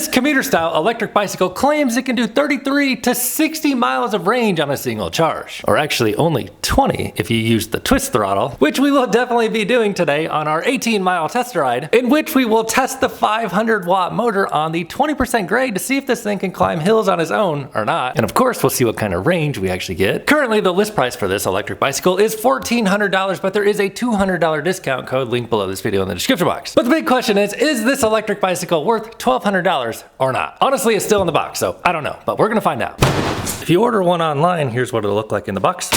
This commuter style electric bicycle claims it can do 33 to 60 miles of range on a single charge. Or actually only 20 if you use the twist throttle, which we will definitely be doing today on our 18-mile test ride, in which we will test the 500-watt motor on the 20% grade to see if this thing can climb hills on its own or not. And of course, we'll see what kind of range we actually get. Currently, the list price for this electric bicycle is $1,400, but there is a $200 discount code linked below this video in the description box. But the big question is this electric bicycle worth $1,200 or not? Honestly, it's still in the box, so I don't know, but we're gonna find out. If you order one online, here's what it'll look like in the box.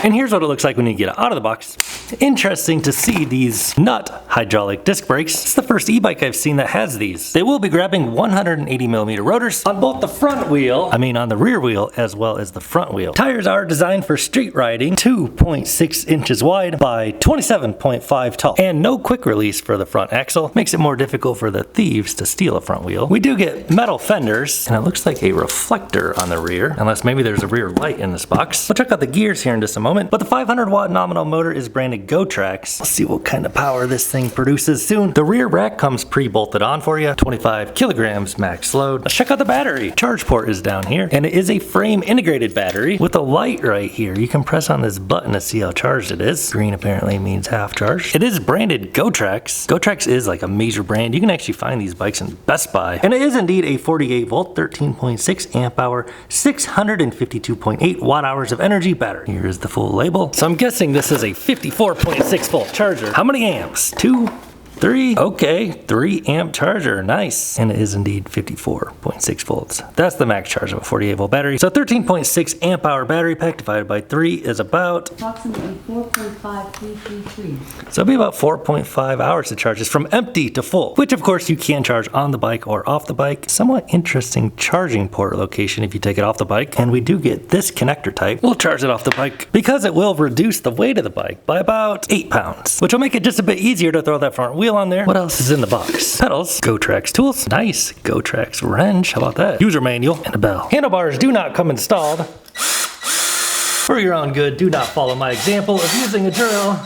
And here's what it looks like when you get it out of the box. Interesting to see these Nutt Hydraulic disc brakes. It's the first e-bike I've seen that has these. They will be grabbing 180mm rotors on both the front wheel, on the rear wheel, as well as the front wheel. Tires are designed for street riding, 2.6 inches wide by 27.5 tall. And no quick release for the front axle. Makes it more difficult for the thieves to steal a front wheel. We do get metal fenders, and it looks like a reflector on the rear, unless maybe there's a rear light in this box. We'll check out the gears here in just a moment. But the 500-watt nominal motor is branded GoTrax. Let's see what kind of power this thing produces soon. The rear rack comes pre-bolted on for you. 25 kilograms max load. Let's check out the battery. Charge port is down here, and it is a frame integrated battery with a light right here. You can press on this button to see how charged it is. Green apparently means half charged. It is branded GoTrax. GoTrax is like a major brand. You can actually find these bikes in Best Buy. And it is indeed a 48 volt, 13.6 amp hour, 652.8 watt hours of energy battery. Here is the full label. So I'm guessing this is a 54.6 volt charger. How many amps? 2? 3? Okay, 3 amp charger, nice. And it is indeed 54.6 volts. That's the max charge of a 48 volt battery. So 13.6 amp hour battery pack divided by 3 is about approximately 4.5333. So it'll be about 4.5 hours to charge this from empty to full, which of course you can charge on the bike or off the bike. Somewhat interesting charging port location if you take it off the bike. And we do get this connector type. We'll charge it off the bike because it will reduce the weight of the bike by about 8 pounds, which will make it just a bit easier to throw that front wheel on there. What else is in the box? Pedals, GoTrax tools, nice, GoTrax wrench, how about that? User manual, and a bell. Handlebars do not come installed. For your own good, do not follow my example of using a drill.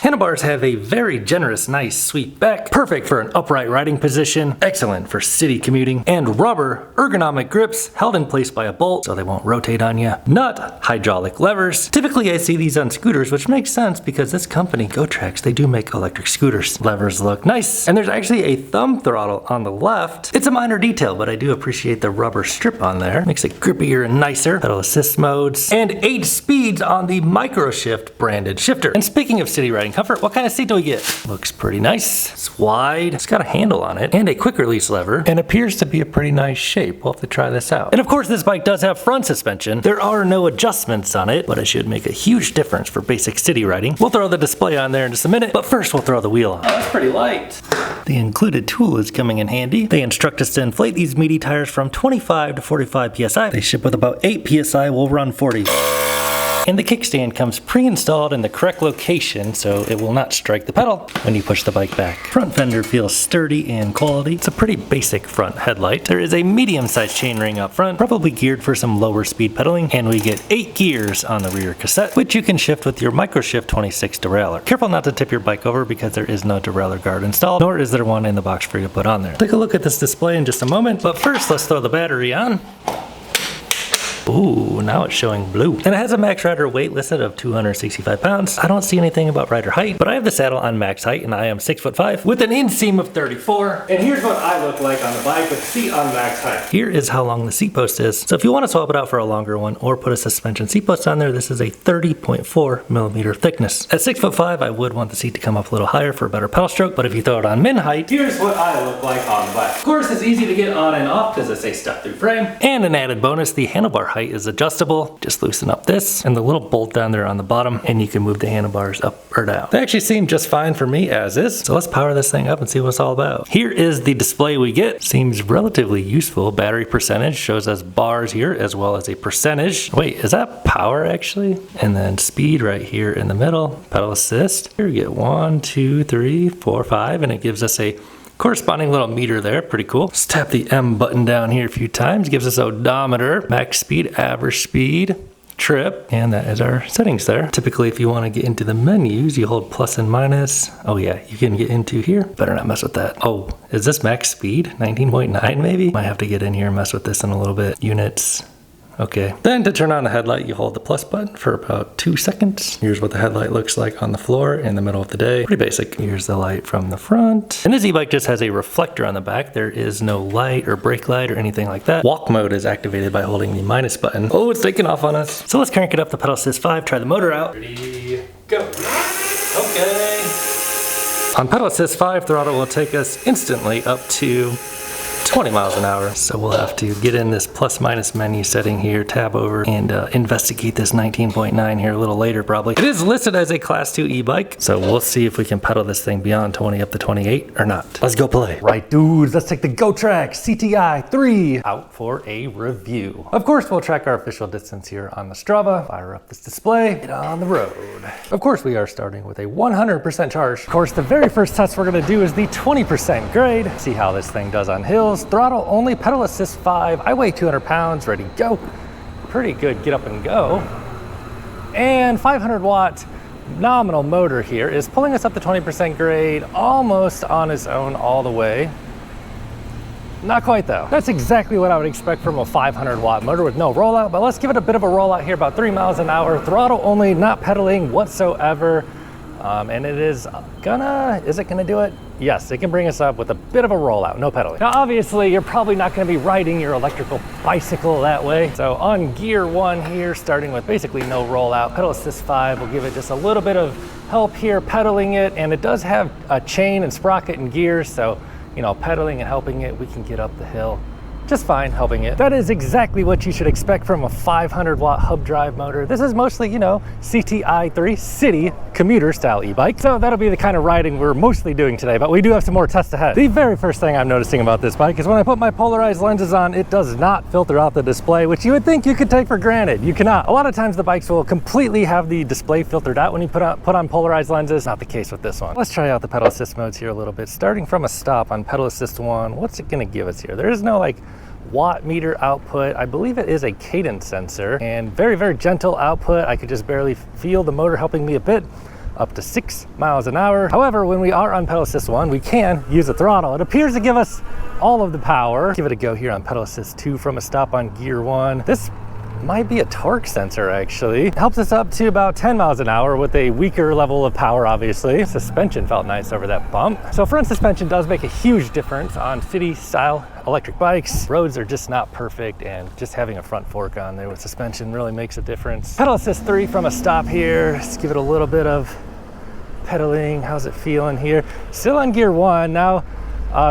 Handlebars have a very generous, nice, sweep back, perfect for an upright riding position, excellent for city commuting, and rubber ergonomic grips held in place by a bolt so they won't rotate on you. Nutt Hydraulic levers. Typically I see these on scooters, which makes sense because this company, GoTrax, they do make electric scooters. Levers look nice, and there's actually a thumb throttle on the left. It's a minor detail, but I do appreciate the rubber strip on there. Makes it grippier and nicer. Pedal assist modes, and 8 speeds on the micro shift branded shifter. And speaking of city riding comfort, what kind of seat do we get? Looks pretty nice. It's wide, it's got a handle on it, and a quick release lever, and appears to be a pretty nice shape. We'll have to try this out. And of course, this bike does have front suspension. There are no adjustments on it, but it should make a huge difference for basic city riding. We'll throw the display on there in just a minute, but first we'll throw the wheel on. Oh, that's pretty light. The included tool is coming in handy. They instruct us to inflate these meaty tires from 25 to 45 psi. They ship with about 8 psi, we'll run 40. And the kickstand comes pre-installed in the correct location so it will not strike the pedal when you push the bike back. Front fender feels sturdy and quality. It's a pretty basic front headlight. There is a medium-sized chainring up front, probably geared for some lower speed pedaling, and we get 8 gears on the rear cassette, which you can shift with your microshift 26 derailleur. Careful not to tip your bike over because there is no derailleur guard installed, nor is there one in the box for you to put on there. Take a look at this display in just a moment, but first let's throw the battery on. Ooh, now it's showing blue. And it has a max rider weight listed of 265 pounds. I don't see anything about rider height, but I have the saddle on max height and I am 6'5" with an inseam of 34. And here's what I look like on the bike with the seat on max height. Here is how long the seat post is. So if you want to swap it out for a longer one or put a suspension seat post on there, this is a 30.4mm thickness. At 6'5", I would want the seat to come up a little higher for a better pedal stroke, but if you throw it on min height, here's what I look like on the bike. Of course, it's easy to get on and off because it's a step-through frame. And an added bonus, the handlebar height is adjustable. Just loosen up this and the little bolt down there on the bottom, and you can move the handlebars up or down. They actually seem just fine for me as is. So let's power this thing up and see what it's all about. Here is the display we get. Seems relatively useful. Battery percentage shows us bars here as well as a percentage. Wait, is that power actually? And then speed right here in the middle. Pedal assist. Here we get 1, 2, 3, 4, 5, and it gives us a corresponding little meter there, pretty cool. Let's tap the M button down here a few times. Gives us odometer, max speed, average speed, trip, and that is our settings there. Typically, if you want to get into the menus, you hold plus and minus. Oh yeah, you can get into here. Better not mess with that. Oh, is this max speed? 19.9 maybe? Might have to get in here and mess with this in a little bit. Units. Okay. Then to turn on the headlight, you hold the plus button for about 2 seconds. Here's what the headlight looks like on the floor in the middle of the day. Pretty basic. Here's the light from the front. And this e-bike just has a reflector on the back. There is no light or brake light or anything like that. Walk mode is activated by holding the minus button. Oh, it's taking off on us. So let's crank it up to pedal assist 5, try the motor out. Ready, go. Okay. On pedal assist 5, throttle will take us instantly up to 20 miles an hour. So we'll have to get in this plus minus menu setting here, tab over, and investigate this 19.9 here a little later probably. It is listed as a class 2 e-bike, so we'll see if we can pedal this thing beyond 20 up to 28 or not. Let's go play. Right dudes, let's take the GoTrax CTI 3 out for a review. Of course, we'll track our official distance here on the Strava, fire up this display, get on the road. Of course, we are starting with a 100% charge. Of course, the very first test we're gonna do is the 20% grade, see how this thing does on hills. Throttle only, pedal assist 5. I weigh 200 pounds, ready to go. Pretty good get up and go. And 500 watt nominal motor here is pulling us up to 20% grade, almost on its own all the way. Not quite though. That's exactly what I would expect from a 500 watt motor with no rollout, but let's give it a bit of a rollout here, about 3 miles an hour. Throttle only, not pedaling whatsoever. And is it gonna do it? Yes, it can bring us up with a bit of a rollout, no pedaling. Now, obviously, you're probably not gonna be riding your electrical bicycle that way. So on gear 1 here, starting with basically no rollout, pedal assist 5 will give it just a little bit of help here pedaling it. And it does have a chain and sprocket and gears. So, you know, pedaling and helping it, we can get up the hill just fine helping it. That is exactly what you should expect from a 500 watt hub drive motor. This is mostly, you know, CTI 3 city commuter style e-bike. So that'll be the kind of riding we're mostly doing today, but we do have some more tests ahead. The very first thing I'm noticing about this bike is when I put my polarized lenses on, it does not filter out the display, which you would think you could take for granted. You cannot. A lot of times the bikes will completely have the display filtered out when you put on polarized lenses. Not the case with this one. Let's try out the pedal assist modes here a little bit. Starting from a stop on pedal assist 1, what's it gonna give us here? There is no like watt meter output. I believe it is a cadence sensor and very, very gentle output. I could just barely feel the motor helping me a bit, up to 6 miles an hour. However, when we are on pedal assist 1, we can use the throttle. It appears to give us all of the power. Give it a go here on pedal assist 2 from a stop on gear 1. This might be a torque sensor actually. It helps us up to about 10 miles an hour with a weaker level of power, obviously. Suspension felt nice over that bump. So front suspension does make a huge difference on city style electric bikes. Roads are just not perfect, and just having a front fork on there with suspension really makes a difference. Pedal assist 3 from a stop here. Let's give it a little bit of pedaling. How's it feeling here? Still on gear 1. Now,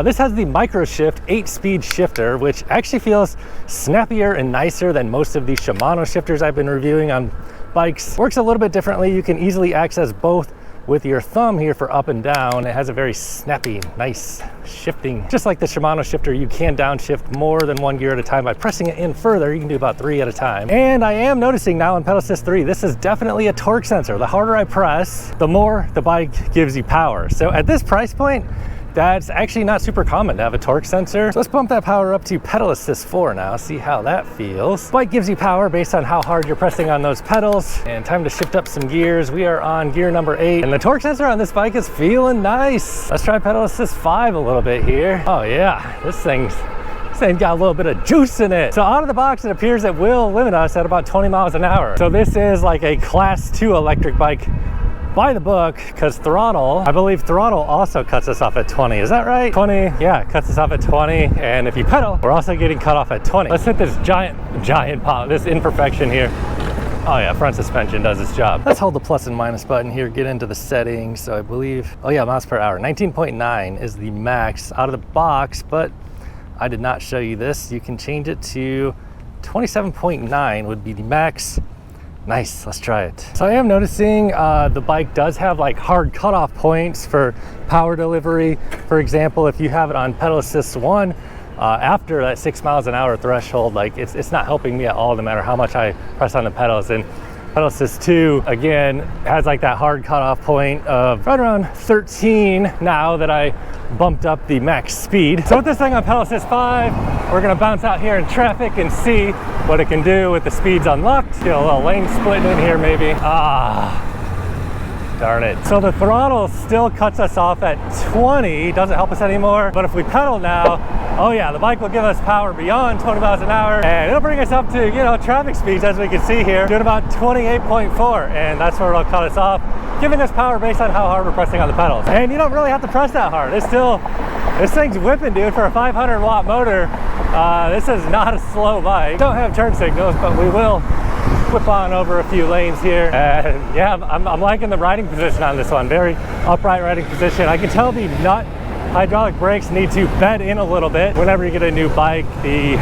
this has the micro shift 8-speed shifter, which actually feels snappier and nicer than most of the Shimano shifters I've been reviewing on bikes. Works a little bit differently. You can easily access both with your thumb here for up and down. It has a very snappy, nice shifting. Just like the Shimano shifter, you can downshift more than 1 gear at a time by pressing it in further. You can do about 3 at a time. And I am noticing now on pedal assist 3, this is definitely a torque sensor. The harder I press, the more the bike gives you power. So at this price point, that's actually not super common to have a torque sensor. So let's bump that power up to pedal assist 4 now, see how that feels. Bike gives you power based on how hard you're pressing on those pedals. And time to shift up some gears. We are on gear number 8. And the torque sensor on this bike is feeling nice. Let's try pedal assist 5 a little bit here. Oh yeah, this thing's got a little bit of juice in it. So out of the box, it appears it will limit us at about 20 miles an hour. So this is like a class 2 electric bike by the book, because throttle, I believe throttle also cuts us off at 20. Is that right? 20, yeah, cuts us off at 20. And if you pedal, we're also getting cut off at 20. Let's hit this giant pop, this imperfection here. Oh yeah, front suspension does its job. Let's hold the plus and minus button here, get into the settings. So I believe, oh yeah, miles per hour. 19.9 is the max out of the box, but I did not show you this. You can change it to 27.9 would be the max. Nice, let's try it. So I am noticing the bike does have like hard cutoff points for power delivery. For example, if you have it on pedal assist 1, after that 6 miles an hour threshold, like it's not helping me at all, no matter how much I press on the pedals. And Pedal Assist 2, again, has like that hard cutoff point of right around 13 now that I bumped up the max speed. So with this thing on Pedal Assist 5, we're gonna bounce out here in traffic and see what it can do with the speeds unlocked. Get a little lane split in here maybe. Darn it. So the throttle still cuts us off at 20, doesn't help us anymore. But if we pedal now, oh yeah, the bike will give us power beyond 20 miles an hour, and it'll bring us up to, you know, traffic speeds, as we can see here, doing about 28.4, and that's where it'll cut us off, giving us power based on how hard we're pressing on the pedals. And you don't really have to press that hard. It's still, this thing's whipping, dude, for a 500 watt motor. This is not a slow bike. Don't have turn signals, but we will whip on over a few lanes here. And yeah, I'm liking the riding position on this one. Very upright riding position. I can tell the Nutt Hydraulic brakes need to bed in a little bit. Whenever you get a new bike, the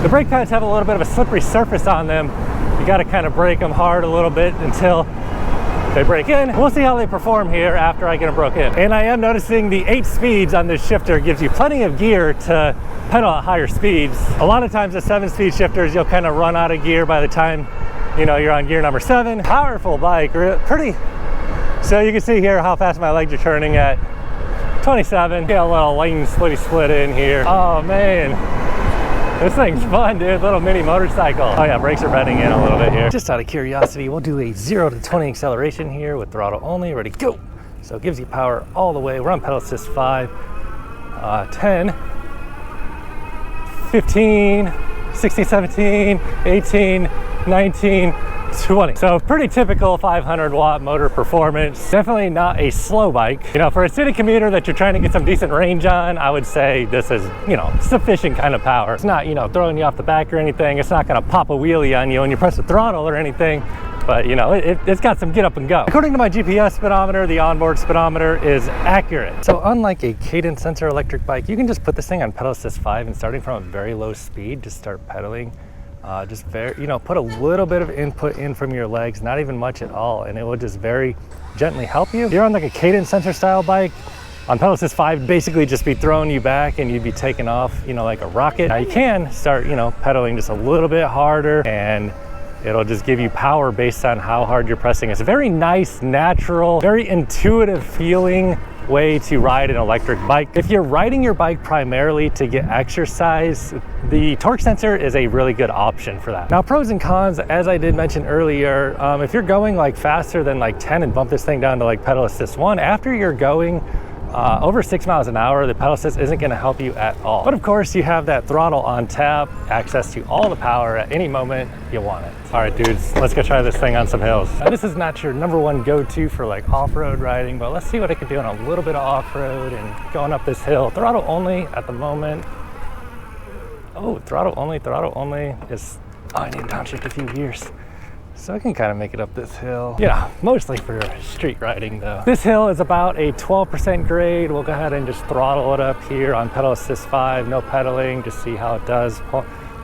brake pads have a little bit of a slippery surface on them. You got to kind of brake them hard a little bit until they break in. We'll see how they perform here after I get them broke in. And I am noticing the 8 speeds on this shifter gives you plenty of gear to pedal at higher speeds. A lot of times the 7-speed shifters, you'll kind of run out of gear by the time, you know, you're on gear number 7. Powerful bike, pretty. So you can see here how fast my legs are turning at 27. Get a little lane split in here. Oh man, this thing's fun, dude. Little mini motorcycle. Oh yeah, brakes are bending in a little bit here. Just out of curiosity, we'll do a 0 to 20 acceleration here with throttle only. Ready, go. So it gives you power all the way. We're on Pedal Assist 5. 10, 15, 16, 17, 18, 19, 20. So pretty typical 500 watt motor performance. Definitely not a slow bike. You know, for a city commuter that you're trying to get some decent range on, I would say this is, you know, sufficient kind of power. It's not, you know, throwing you off the back or anything. It's not gonna pop a wheelie on you when you press the throttle or anything. But you know, it's got some get up and go. According to my GPS speedometer, the onboard speedometer is accurate. So unlike a cadence sensor electric bike, you can just put this thing on Pedal Assist 5 and starting from a very low speed, just start pedaling. Just very, you know, put a little bit of input in from your legs, not even much at all, and it will just very gently help you. If you're on like a cadence sensor style bike, on Pedal Assist 5, basically just be throwing you back and you'd be taking off, you know, like a rocket. Now you can start, you know, pedaling just a little bit harder and it'll just give you power based on how hard you're pressing. It's a very nice, natural, very intuitive feeling way to ride an electric bike. If you're riding your bike primarily to get exercise, the torque sensor is a really good option for that. Now, pros and cons, as I did mention earlier, if you're going like faster than like 10 and bump this thing down to like Pedal Assist 1, after you're going over 6 miles an hour, the pedal assist isn't going to help you at all. But of course, you have that throttle on tap, access to all the power at any moment you want it. All right, dudes, let's go try this thing on some hills. Now, this is not your '1 go-to for like off-road riding, but let's see what I can do on a little bit of off-road and going up this hill. Throttle only at the moment. Oh, throttle only is, oh, I need to downshift a few gears. So I can kind of make it up this hill. Yeah, mostly for street riding though. This hill is about a 12% grade. We'll go ahead and just throttle it up here on Pedal Assist 5, no pedaling, just see how it does.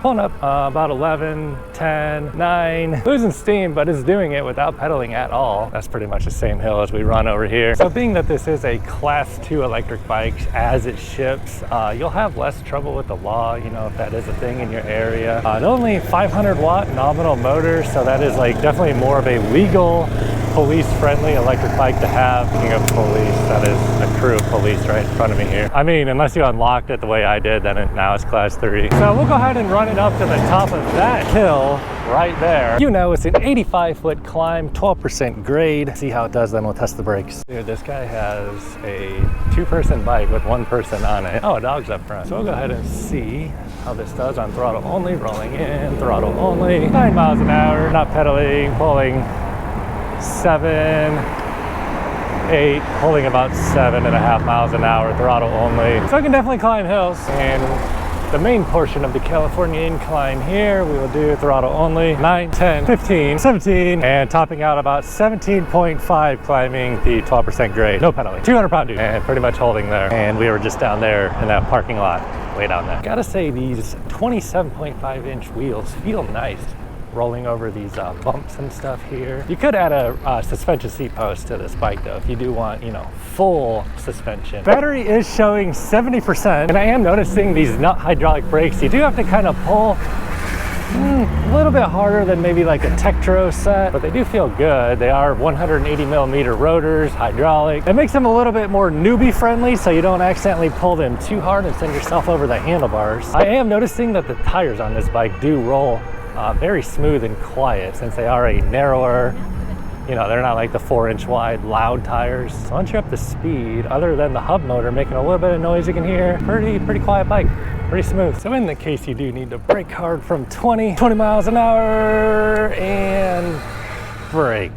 Pulling up about 11, 10, 9, losing steam, but it's doing it without pedaling at all. That's pretty much the same hill as we run over here. So being that this is a class 2 electric bike, as it ships, you'll have less trouble with the law, you know, if that is a thing in your area. Only 500 watt nominal motor, so that is like definitely more of a legal, police-friendly electric bike to have. Speaking of police, that is a crew of police right in front of me here. I mean, unless you unlocked it the way I did, then now it's class 3. So we'll go ahead and run it up to the top of that hill right there. You know, it's an 85-foot climb, 12% grade. See how it does, then we'll test the brakes. Dude, this guy has a 2-person bike with 1 person on it. Oh, a dog's up front. So we'll go ahead and see how this does on throttle only, rolling in, throttle only, 9 miles an hour, not pedaling, pulling 7, 8, pulling about 7.5 miles an hour, throttle only. So I can definitely climb hills. And the main portion of the California incline here, we will do throttle only, 9, 10, 15, 17, and topping out about 17.5 climbing the 12% grade. No pedaling, 200-pound dude, and pretty much holding there. And we were just down there in that parking lot, way down there. Gotta say, these 27.5-inch wheels feel nice rolling over these bumps and stuff here. You could add a suspension seat post to this bike though, if you do want, you know, full suspension. Battery is showing 70%, and I am noticing these Nutt hydraulic brakes, you do have to kind of pull A little bit harder than maybe like a Tektro set, but they do feel good. They are 180 millimeter rotors, hydraulic. It makes them a little bit more newbie friendly, so you don't accidentally pull them too hard and send yourself over the handlebars. I am noticing that the tires on this bike do roll very smooth and quiet, since they are a narrower, you know, they're not like the 4-inch wide loud tires. So once you're up to speed, other than the hub motor making a little bit of noise you can hear, pretty quiet bike, pretty smooth. So in the case you do need to brake hard from 20 miles an hour and brake.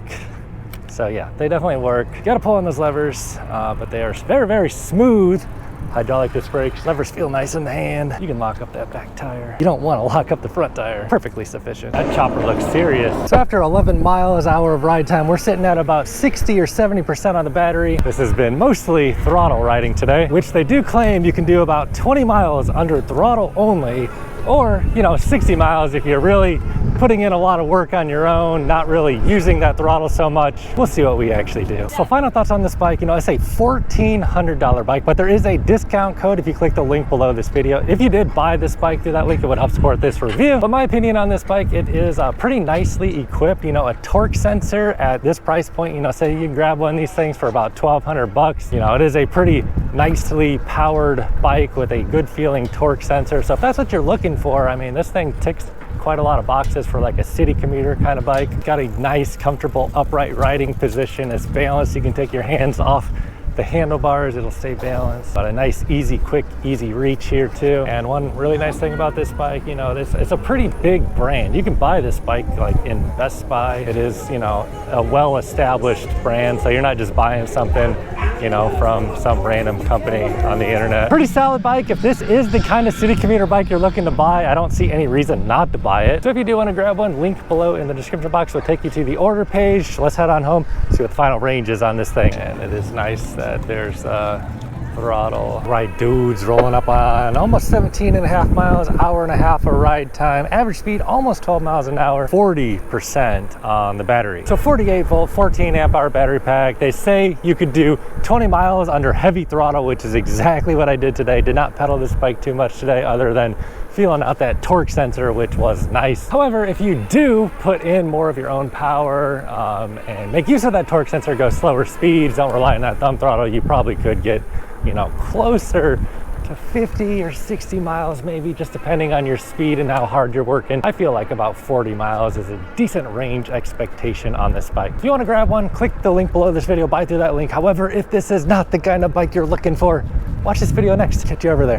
So yeah, they definitely work. You gotta pull on those levers, but they are very smooth. Hydraulic disc brakes. Levers feel nice in the hand. You can lock up that back tire. You don't want to lock up the front tire. Perfectly sufficient. That chopper looks serious. So after 11 miles hour of ride time, we're sitting at about 60 or 70% on the battery. This has been mostly throttle riding today, which they do claim you can do about 20 miles under throttle only, or, you know, 60 miles if you're really putting in a lot of work on your own, not really using that throttle so much. We'll see what we actually do. So final thoughts on this bike, you know, it's a $1,400 bike, but there is a discount code if you click the link below this video. If you did buy this bike through that link, it would help support this review. But my opinion on this bike, it is pretty nicely equipped. You know, a torque sensor at this price point, you know, say you can grab one of these things for about 1,200 bucks. You know, it is a pretty nicely powered bike with a good feeling torque sensor. So if that's what you're looking for, I mean, this thing ticks quite a lot of boxes for like a city commuter kind of bike. Got a nice, comfortable, upright riding position. It's balanced. You can take your hands off the handlebars, it'll stay balanced. But a nice, easy, quick, easy reach here too. And one really nice thing about this bike, you know, it's a pretty big brand. You can buy this bike like in Best Buy. It is, you know, a well-established brand, so you're not just buying something, you know, from some random company on the internet. Pretty solid bike. If this is the kind of city commuter bike you're looking to buy, I don't see any reason not to buy it. So if you do want to grab one, link below in the description box will take you to the order page. Let's head on home, see what the final range is on this thing. And it is nice that there's throttle. Right dudes rolling up on almost 17.5 miles, hour and a half of ride time. Average speed almost 12 miles an hour, 40% on the battery. So 48 volt, 14 amp hour battery pack. They say you could do 20 miles under heavy throttle, which is exactly what I did today. Did not pedal this bike too much today other than feeling out that torque sensor, which was nice. However, if you do put in more of your own power and make use of that torque sensor, go slower speeds, don't rely on that thumb throttle, you probably could get, you know, closer to 50 or 60 miles maybe, just depending on your speed and how hard you're working. I feel like about 40 miles is a decent range expectation on this bike. If you want to grab one, click the link below this video, buy through that link. However, if this is not the kind of bike you're looking for, watch this video next. Catch you over there.